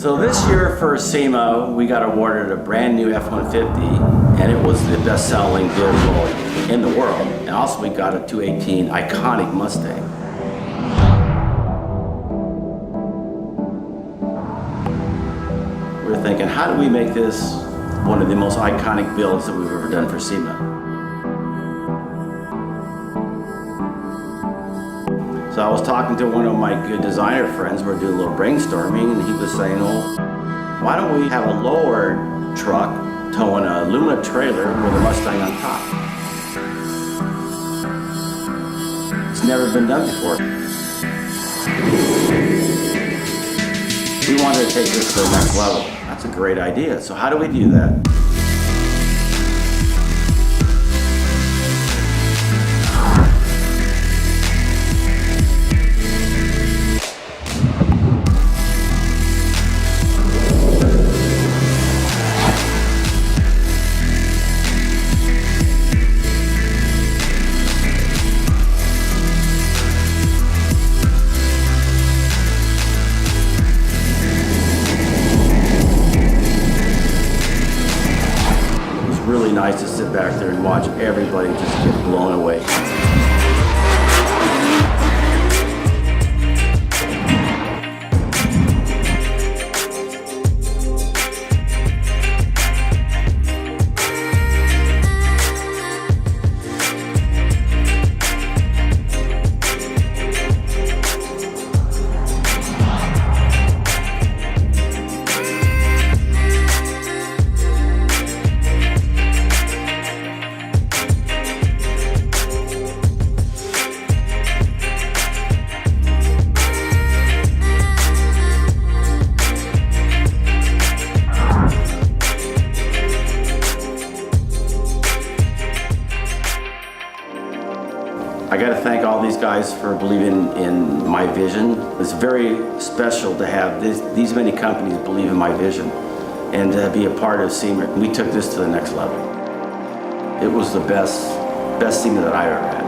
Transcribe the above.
So this year for SEMA, we got awarded a brand new F-150, and it was the best-selling vehicle in the world. And also we got a 218 iconic Mustang. We're thinking, how do we make this one of the most iconic builds that we've ever done for SEMA? So I was talking to one of my good designer friends. We're doing a little brainstorming, and he was saying, "Oh, why don't we have a lower truck towing an aluminum trailer with a Mustang on top?" It's never been done before. We wanted to take this to the next level. That's a great idea. So how do we do that? Really nice to sit back there and watch everybody just get blown away. I got to thank all these guys for believing in my vision. It's very special to have these many companies believe in my vision and to be a part of SEMA. We took this to the next level. It was the best SEMA that I ever had.